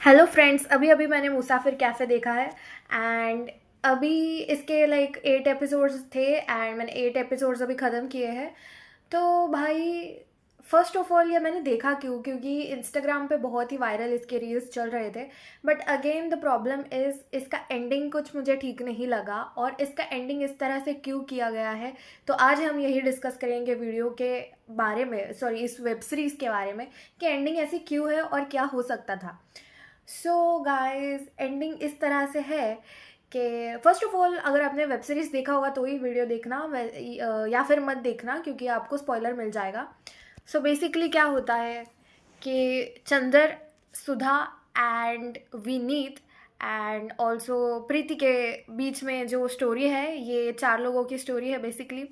Hello friends, अभी अभी मैंने मुसाफिर कैफ़े देखा है। एंड अभी इसके लाइक 8 एपिसोड्स थे एंड मैंने 8 एपिसोड्स अभी ख़त्म किए हैं। तो भाई, फर्स्ट ऑफ ऑल ये मैंने देखा क्योंकि इंस्टाग्राम पे बहुत ही वायरल इसके रील्स चल रहे थे। But again the problem is इसका एंडिंग कुछ मुझे ठीक नहीं लगा, और इसका एंडिंग इस तरह से क्यों किया गया है। तो आज हम यही डिस्कस करेंगे वीडियो के बारे में, सॉरी इस वेब सीरीज़ के बारे में, कि एंडिंग ऐसी क्यों है और क्या हो सकता था। सो गाइस, एंडिंग इस तरह से है कि फर्स्ट ऑफ ऑल अगर आपने वेब सीरीज़ देखा होगा तो ही वीडियो देखना, या फिर मत देखना क्योंकि आपको स्पॉइलर मिल जाएगा। सो बेसिकली क्या होता है कि चंदर, सुधा एंड विनीत एंड ऑल्सो प्रीति के बीच में जो स्टोरी है, ये 4 लोगों की स्टोरी है बेसिकली।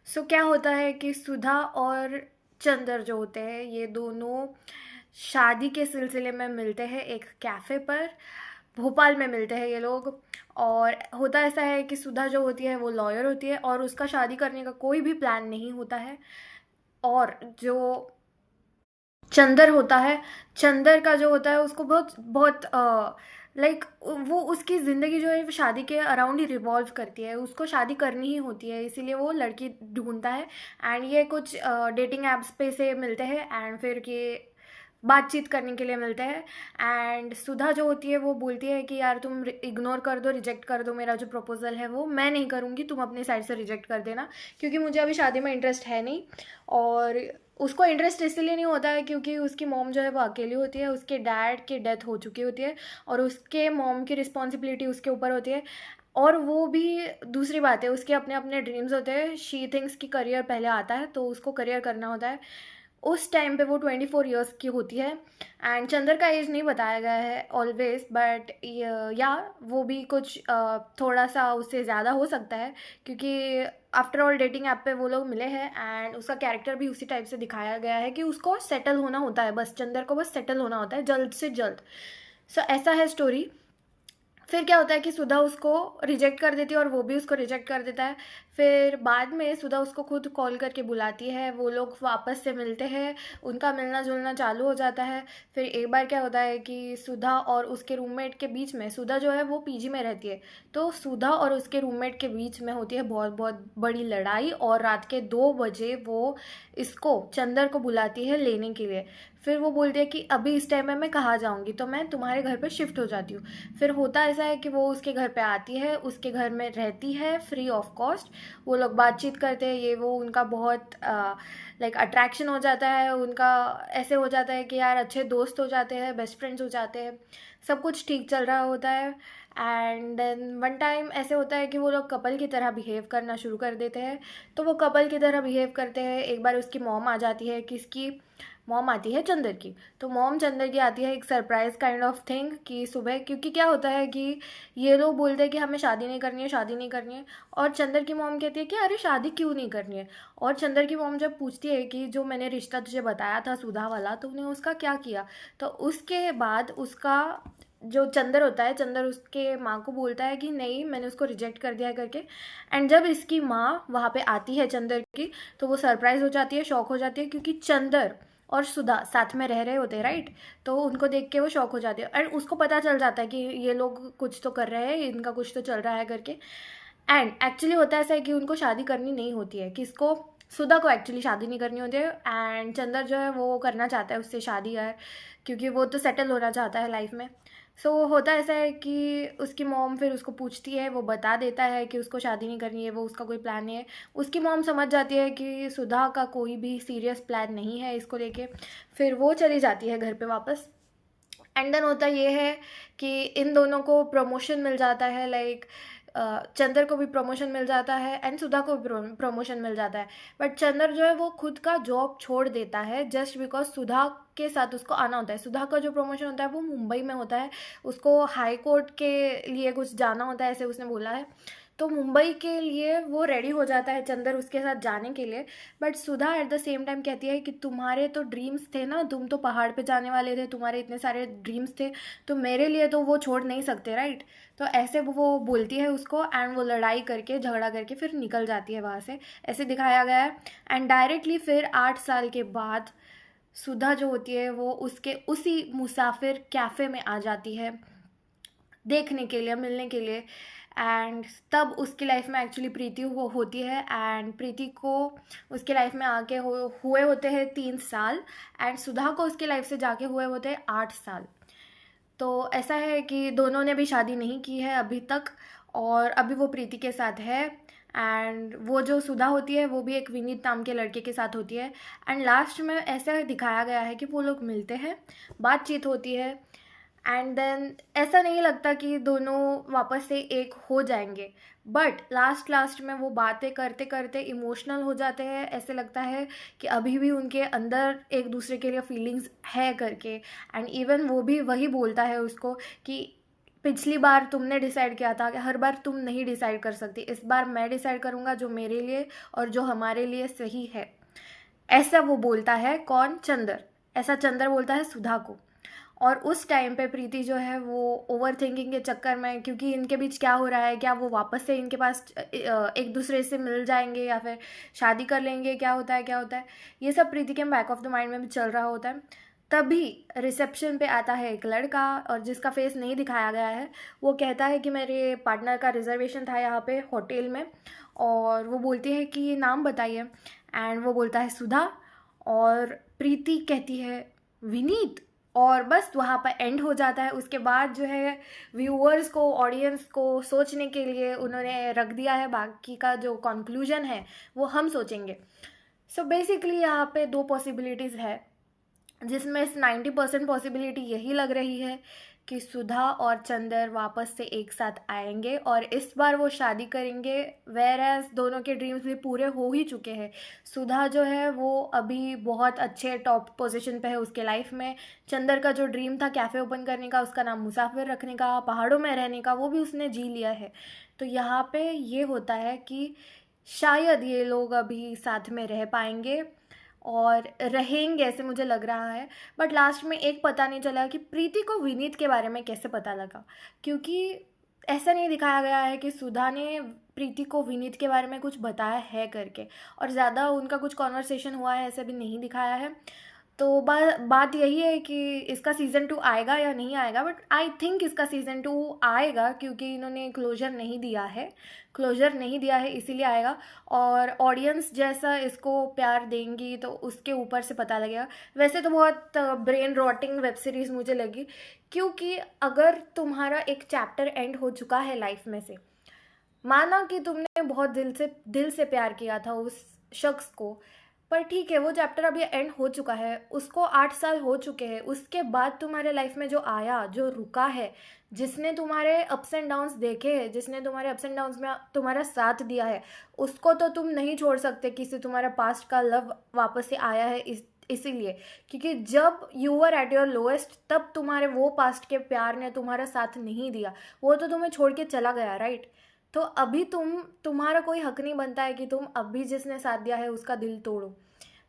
सो क्या होता है कि सुधा और चंदर जो होते हैं, ये दोनों शादी के सिलसिले में मिलते हैं एक कैफ़े पर। भोपाल में मिलते हैं ये लोग। और होता ऐसा है कि सुधा जो होती है वो लॉयर होती है और उसका शादी करने का कोई भी प्लान नहीं होता है। और जो चंदर होता है, चंदर का जो होता है उसको बहुत बहुत लाइक वो उसकी ज़िंदगी जो है वो शादी के अराउंड ही रिवॉल्व करती है, उसको शादी करनी ही होती है, इसीलिए वो लड़की ढूंढता है। एंड ये कुछ डेटिंग ऐप्स पे से मिलते हैं एंड फिर ये बातचीत करने के लिए मिलते हैं। एंड सुधा जो होती है वो बोलती है कि यार तुम इग्नोर कर दो, रिजेक्ट कर दो, मेरा जो प्रपोजल है वो मैं नहीं करूँगी, तुम अपने साइड से रिजेक्ट कर देना, क्योंकि मुझे अभी शादी में इंटरेस्ट है नहीं। और उसको इंटरेस्ट इसलिए नहीं होता है क्योंकि उसकी मॉम जो है वो अकेली होती है, उसके डैड की डेथ हो चुकी होती है और उसके मॉम की रिस्पॉन्सिबिलिटी उसके ऊपर होती है। और वो भी दूसरी बात है, उसके अपने अपने ड्रीम्स होते हैं। शी थिंक्स कि करियर पहले आता है, तो उसको करियर करना होता है। उस टाइम पे वो 24 ईयर्स की होती है। एंड चंदर का एज नहीं बताया गया है ऑलवेज, बट या वो भी कुछ थोड़ा सा उससे ज़्यादा हो सकता है, क्योंकि आफ्टर ऑल डेटिंग ऐप पे वो लोग मिले हैं एंड उसका कैरेक्टर भी उसी टाइप से दिखाया गया है कि उसको सेटल होना होता है, बस चंदर को बस सेटल होना होता है जल्द से जल्द। सो ऐसा है स्टोरी। फिर क्या होता है कि सुधा उसको रिजेक्ट कर देती है और वो भी उसको रिजेक्ट कर देता है। फिर बाद में सुधा उसको खुद कॉल करके बुलाती है, वो लोग वापस से मिलते हैं, उनका मिलना जुलना चालू हो जाता है। फिर एक बार क्या होता है कि सुधा और उसके रूममेट के बीच में, सुधा जो है वो पीजी में रहती है, तो सुधा और उसके रूममेट के बीच में होती है बहुत बहुत बड़ी लड़ाई, और रात के 2 बजे वो इसको, चंदर को बुलाती है लेने के लिए। फिर वो बोलती है कि अभी इस टाइम में मैं कहाँ जाऊँगी, तो मैं तुम्हारे घर पर शिफ्ट हो जाती हूँ। फिर होता ऐसा है कि वो उसके घर पे आती है, उसके घर में रहती है फ्री ऑफ कॉस्ट। वो लोग बातचीत करते हैं, ये वो उनका बहुत लाइक अट्रैक्शन हो जाता है उनका। ऐसे हो जाता है कि यार अच्छे दोस्त हो जाते हैं, बेस्ट फ्रेंड्स हो जाते हैं, सब कुछ ठीक चल रहा होता है। एंड देन वन टाइम ऐसे होता है कि वो लोग कपल की तरह बिहेव करना शुरू कर देते हैं। तो वो कपल की तरह बिहेव करते हैं। एक बार उसकी मॉम आ जाती है, किसकी मॉम आती है, चंदर की। तो मॉम चंदर की आती है, एक सरप्राइज काइंड ऑफ थिंग कि सुबह, क्योंकि क्या होता है कि ये लोग बोलते हैं कि हमें शादी नहीं करनी है, शादी नहीं करनी है। और चंदर की मॉम कहती है कि अरे शादी क्यों नहीं करनी है। और चंदर की मॉम जब पूछती है कि जो मैंने रिश्ता तुझे बताया था सुधा वाला, तो उन्हें उसका क्या किया। तो उसके बाद उसका जो चंदर होता है, चंदर उसके माँ को बोलता है कि नहीं, मैंने उसको रिजेक्ट कर दिया है करके। एंड जब इसकी माँ वहाँ पे आती है चंदर की, तो वो सरप्राइज हो जाती है, शॉक हो जाती है, क्योंकि चंदर और सुधा साथ में रह रहे होते हैं, राइट। तो उनको देख के वो शॉक हो जाती है एंड उसको पता चल जाता है कि ये लोग कुछ तो कर रहे हैं, इनका कुछ तो चल रहा है करके। एंड एक्चुअली होता ऐसा है कि उनको शादी करनी नहीं होती है, किसको, सुधा को एक्चुअली शादी नहीं करनी होती है। एंड चंदर जो है वो करना चाहता है उससे शादी यार, क्योंकि वो तो सेटल होना चाहता है लाइफ में। सो होता ऐसा है कि उसकी मॉम फिर उसको पूछती है, वो बता देता है कि उसको शादी नहीं करनी है, वो उसका कोई प्लान नहीं है। उसकी मॉम समझ जाती है कि सुधा का कोई भी सीरियस प्लान नहीं है इसको लेके। फिर वो चली जाती है घर पे वापस। एंड देन होता ये है कि इन दोनों को प्रमोशन मिल जाता है, लाइक चंदर को भी प्रमोशन मिल जाता है एंड सुधा को भी प्रमोशन मिल जाता है। बट चंदर जो है वो खुद का जॉब छोड़ देता है जस्ट बिकॉज सुधा के साथ उसको आना होता है। सुधा का जो प्रमोशन होता है वो मुंबई में होता है, उसको हाई कोर्ट के लिए कुछ जाना होता है, ऐसे उसने बोला है। तो मुंबई के लिए वो रेडी हो जाता है चंदर उसके साथ जाने के लिए। But Sudha at the same time कहती है कि तुम्हारे तो ड्रीम्स थे ना, तुम तो पहाड़ पे जाने वाले थे, तुम्हारे इतने सारे ड्रीम्स थे, तो मेरे लिए तो वो छोड़ नहीं सकते, राइट। तो ऐसे वो बोलती है उसको एंड वो लड़ाई करके, झगड़ा करके फिर निकल जाती है वहाँ से, ऐसे दिखाया गया है। एंड डायरेक्टली फिर 8 साल के बाद सुधा जो होती है वो उसके उसी मुसाफिर कैफ़े में आ जाती है देखने के लिए, मिलने के लिए। एंड तब उसकी लाइफ में एक्चुअली प्रीति वो होती है, एंड प्रीति को उसके लाइफ में आके हुए होते हैं 3 साल, एंड सुधा को उसकी लाइफ से जाके हुए होते हैं 8 साल। तो ऐसा है कि दोनों ने भी शादी नहीं की है अभी तक, और अभी वो प्रीति के साथ है। एंड वो जो सुधा होती है वो भी एक विनीत नाम के लड़के के साथ होती है। एंड लास्ट में ऐसा दिखाया गया है कि वो लोग मिलते हैं, बातचीत होती है, एंड देन ऐसा नहीं लगता कि दोनों वापस से एक हो जाएंगे, बट लास्ट लास्ट में वो बातें करते करते इमोशनल हो जाते हैं। ऐसे लगता है कि अभी भी उनके अंदर एक दूसरे के लिए फीलिंग्स है करके। एंड इवन वो भी वही बोलता है उसको कि पिछली बार तुमने डिसाइड किया था कि हर बार तुम नहीं डिसाइड कर सकती, इस बार मैं डिसाइड करूँगा जो मेरे लिए और जो हमारे लिए सही है। ऐसा वो बोलता है, कौन? चंदर। ऐसा चंदर बोलता है सुधा को। और उस टाइम पे प्रीति जो है वो ओवर थिंकिंग के चक्कर में, क्योंकि इनके बीच क्या हो रहा है, क्या वो वापस से इनके पास एक दूसरे से मिल जाएंगे या फिर शादी कर लेंगे, क्या होता है क्या होता है, ये सब प्रीति के बैक ऑफ द माइंड में भी चल रहा होता है। तभी रिसेप्शन पे आता है एक लड़का, और जिसका फेस नहीं दिखाया गया है। वो कहता है कि मेरे पार्टनर का रिजर्वेशन था यहाँ पे होटल में, और वो बोलती है कि नाम बताइए, एंड वो बोलता है सुधा, और प्रीति कहती है विनीत, और बस वहाँ पर एंड हो जाता है। उसके बाद जो है व्यूअर्स को, ऑडियंस को सोचने के लिए उन्होंने रख दिया है, बाकी का जो कंक्लूजन है वो हम सोचेंगे। सो बेसिकली यहाँ पे 2 पॉसिबिलिटीज़ है, जिसमें 90% पॉसिबिलिटी यही लग रही है कि सुधा और चंदर वापस से एक साथ आएंगे और इस बार वो शादी करेंगे। वेर एज दोनों के ड्रीम्स भी पूरे हो ही चुके हैं। सुधा जो है वो अभी बहुत अच्छे टॉप पोजीशन पे है उसके लाइफ में। चंदर का जो ड्रीम था कैफ़े ओपन करने का, उसका नाम मुसाफिर रखने का, पहाड़ों में रहने का, वो भी उसने जी लिया है। तो यहाँ पे ये होता है कि शायद ये लोग अभी साथ में रह पाएंगे और रहेंगे, ऐसे मुझे लग रहा है। बट लास्ट में एक पता नहीं चला कि प्रीति को विनीत के बारे में कैसे पता लगा, क्योंकि ऐसा नहीं दिखाया गया है कि सुधा ने प्रीति को विनीत के बारे में कुछ बताया है करके, और ज़्यादा उनका कुछ कॉन्वर्सेशन हुआ है ऐसा भी नहीं दिखाया है। तो बात यही है कि इसका सीज़न 2 आएगा या नहीं आएगा, बट आई थिंक इसका सीज़न 2 आएगा, क्योंकि इन्होंने क्लोजर नहीं दिया है। क्लोजर नहीं दिया है इसीलिए आएगा, और ऑडियंस जैसा इसको प्यार देंगी तो उसके ऊपर से पता लगेगा। वैसे तो बहुत ब्रेन रॉटिंग वेब सीरीज़ मुझे लगी, क्योंकि अगर तुम्हारा एक चैप्टर एंड हो चुका है लाइफ में से, माना कि तुमने बहुत दिल से प्यार किया था उस शख्स को, पर ठीक है वो चैप्टर अभी एंड हो चुका है, उसको 8 साल हो चुके हैं। उसके बाद तुम्हारे लाइफ में जो आया, जो रुका है, जिसने तुम्हारे अप्स एंड डाउन्स देखे हैं, जिसने तुम्हारे अप्स एंड डाउन्स में तुम्हारा साथ दिया है, उसको तो तुम नहीं छोड़ सकते किसी तुम्हारा पास्ट का लव वापस से आया है इसीलिए। क्योंकि जब you were at your lowest तब तुम्हारे वो पास्ट के प्यार ने तुम्हारा साथ नहीं दिया, वो तो तुम्हें छोड़ के चला गया, राइट? तो अभी तुम्हारा कोई हक नहीं बनता है कि तुम अभी जिसने साथ दिया है उसका दिल तोड़ो।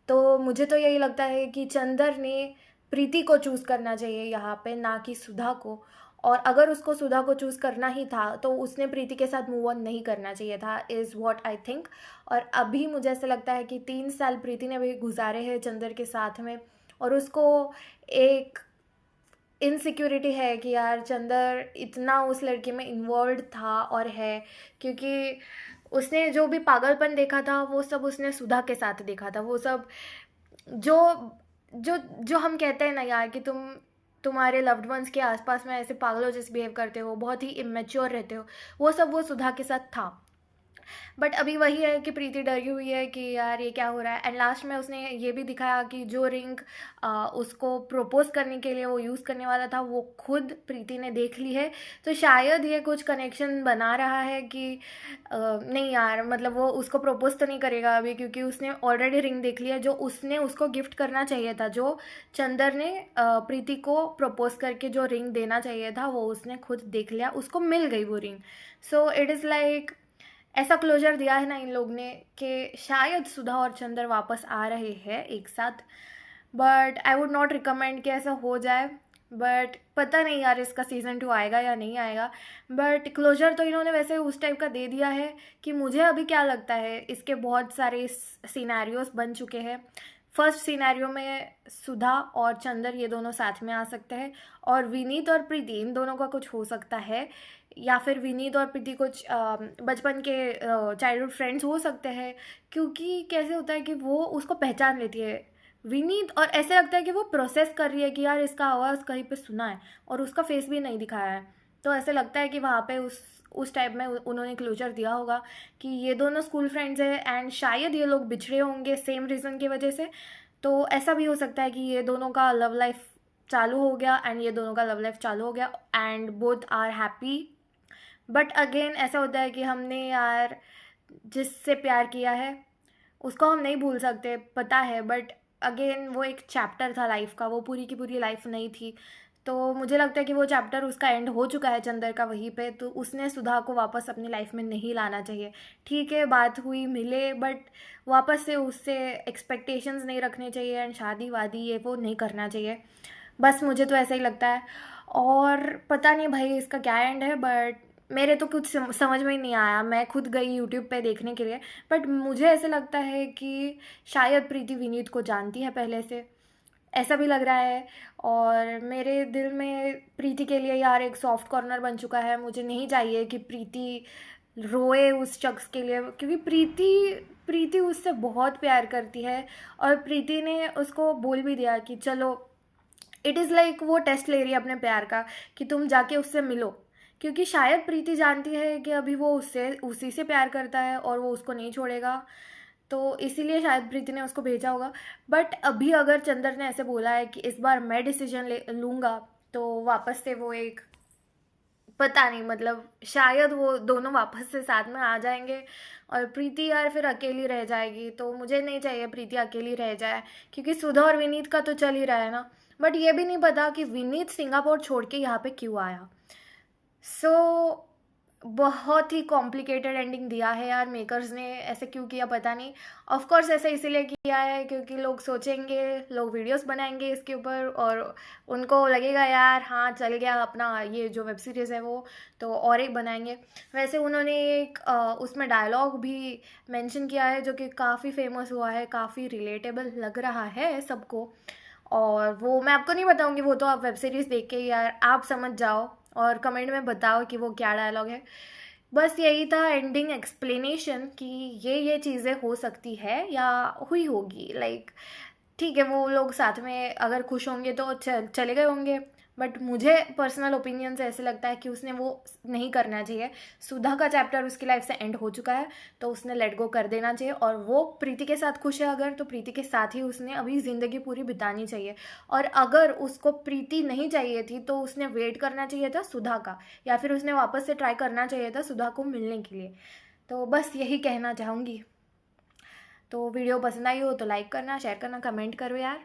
तो मुझे तो यही लगता है कि चंदर ने प्रीति को चूज़ करना चाहिए यहाँ पे, ना कि सुधा को। और अगर उसको सुधा को चूज़ करना ही था तो उसने प्रीति के साथ मूव ऑन नहीं करना चाहिए था, इज़ वॉट आई थिंक। और अभी मुझे ऐसा लगता है कि 3 साल प्रीति ने भी गुजारे हैं चंदर के साथ में, और उसको एक इनसिक्योरिटी है कि यार चंदर इतना उस लड़की में इन्वॉल्व था और है, क्योंकि उसने जो भी पागलपन देखा था वो सब उसने सुधा के साथ देखा था। वो सब जो जो जो हम कहते हैं ना यार कि तुम्हारे लव्ड वंस के आसपास में ऐसे पागलों जैसे बिहेव करते हो, बहुत ही इमेच्योर रहते हो, वो सब वो सुधा के साथ था। बट अभी वही है कि प्रीति डरी हुई है कि यार ये क्या हो रहा है। एंड लास्ट में उसने ये भी दिखाया कि जो रिंग उसको प्रपोज करने के लिए वो यूज़ करने वाला था वो खुद प्रीति ने देख ली है। तो शायद ये कुछ कनेक्शन बना रहा है कि नहीं यार, मतलब वो उसको प्रपोज तो नहीं करेगा अभी, क्योंकि उसने ऑलरेडी रिंग देख लिया जो उसने उसको गिफ्ट करना चाहिए था। जो चंदर ने प्रीति को प्रपोज करके जो रिंग देना चाहिए था वो उसने खुद देख लिया, उसको मिल गई वो ring. So it is like ऐसा क्लोजर दिया है ना इन लोग ने कि शायद सुधा और चंदर वापस आ रहे हैं एक साथ। But I would not recommend कि ऐसा हो जाए। बट पता नहीं यार इसका सीज़न 2 आएगा या नहीं आएगा। बट क्लोजर तो इन्होंने वैसे उस टाइप का दे दिया है कि मुझे अभी क्या लगता है, इसके बहुत सारे सिनेरियोस बन चुके हैं। फर्स्ट सिनेरियो में सुधा और चंदर ये दोनों साथ में आ सकते हैं, और विनीत और प्रीति इन दोनों का कुछ हो सकता है, या फिर विनीत और प्रीति कुछ बचपन के चाइल्डहुड फ्रेंड्स हो सकते हैं। क्योंकि कैसे होता है कि वो उसको पहचान लेती है विनीत, और ऐसे लगता है कि वो प्रोसेस कर रही है कि यार इसका आवाज़ कहीं पे सुना है, और उसका फेस भी नहीं दिखाया है। तो ऐसे लगता है कि वहाँ पे उस टाइप में उन्होंने क्लोजर दिया होगा कि ये दोनों स्कूल फ्रेंड्स हैं, एंड शायद ये लोग बिछड़े होंगे सेम रीज़न की वजह से। तो ऐसा भी हो सकता है कि ये दोनों का लव लाइफ चालू हो गया, एंड ये दोनों का लव लाइफ चालू हो गया, and both are happy. But again ऐसा होता है कि हमने यार जिससे प्यार किया है उसको हम नहीं भूल सकते, पता है, बट अगेन वो एक चैप्टर था लाइफ का, वो पूरी की पूरी लाइफ नहीं थी। तो मुझे लगता है कि वो चैप्टर उसका एंड हो चुका है चंदर का वहीं पे, तो उसने सुधा को वापस अपनी लाइफ में नहीं लाना चाहिए। ठीक है, बात हुई, मिले, बट वापस से उससे एक्सपेक्टेशंस नहीं रखने चाहिए, एंड शादी वादी ये वो नहीं करना चाहिए। बस मुझे तो ऐसा ही लगता है। और पता नहीं भाई इसका क्या एंड है, बट मेरे तो कुछ समझ में ही नहीं आया। मैं खुद गई यूट्यूब पे देखने के लिए, बट मुझे ऐसे लगता है कि शायद प्रीति विनीत को जानती है पहले से, ऐसा भी लग रहा है। और मेरे दिल में प्रीति के लिए यार एक सॉफ्ट कॉर्नर बन चुका है। मुझे नहीं चाहिए कि प्रीति रोए उस शख्स के लिए, क्योंकि प्रीति प्रीति उससे बहुत प्यार करती है, और प्रीति ने उसको बोल भी दिया कि चलो, इट इज़ लाइक वो टेस्ट ले रही है अपने प्यार का कि तुम जाके उससे मिलो। क्योंकि शायद प्रीति जानती है कि अभी वो उससे उसी से प्यार करता है और वो उसको नहीं छोड़ेगा, तो इसीलिए शायद प्रीति ने उसको भेजा होगा। बट अभी अगर चंदर ने ऐसे बोला है कि इस बार मैं डिसीजन ले लूँगा, तो वापस से वो एक, पता नहीं, मतलब शायद वो दोनों वापस से साथ में आ जाएंगे, और प्रीति यार फिर अकेली रह जाएगी। तो मुझे नहीं चाहिए प्रीति अकेली रह जाए, क्योंकि सुधा और विनीत का तो चल ही रहा है ना। बट ये भी नहीं पता कि विनीत सिंगापुर छोड़ के यहाँ पे क्यों आया। सो बहुत ही कॉम्प्लिकेटेड एंडिंग दिया है यार मेकर्स ने। ऐसे क्यों किया पता नहीं। ऑफ कोर्स ऐसे इसीलिए किया है क्योंकि लोग सोचेंगे, लोग वीडियोस बनाएंगे इसके ऊपर, और उनको लगेगा यार हाँ चल गया अपना ये जो वेब सीरीज़ है वो, तो और एक बनाएंगे। वैसे उन्होंने एक उसमें डायलॉग भी मेंशन किया है जो कि काफ़ी फेमस हुआ है, काफ़ी रिलेटेबल लग रहा है सबको। और वो मैं आपको नहीं बताऊंगी, वो तो आप वेब सीरीज़ देख के यार आप समझ जाओ, और कमेंट में बताओ कि वो क्या डायलॉग है। बस यही था एंडिंग एक्सप्लेनेशन कि ये चीज़ें हो सकती है या हुई होगी। लाइक ठीक है, वो लोग साथ में अगर खुश होंगे तो चले गए होंगे, बट मुझे पर्सनल ओपिनियन से ऐसे लगता है कि उसने वो नहीं करना चाहिए। सुधा का चैप्टर उसकी लाइफ से एंड हो चुका है, तो उसने लेट गो कर देना चाहिए, और वो प्रीति के साथ खुश है अगर, तो प्रीति के साथ ही उसने अभी ज़िंदगी पूरी बितानी चाहिए। और अगर उसको प्रीति नहीं चाहिए थी तो उसने वेट करना चाहिए था सुधा का, या फिर उसने वापस से ट्राई करना चाहिए था सुधा को मिलने के लिए। तो बस यही कहना चाहूँगी। तो वीडियो पसंद आई हो तो लाइक करना, शेयर करना, कमेंट करो यार।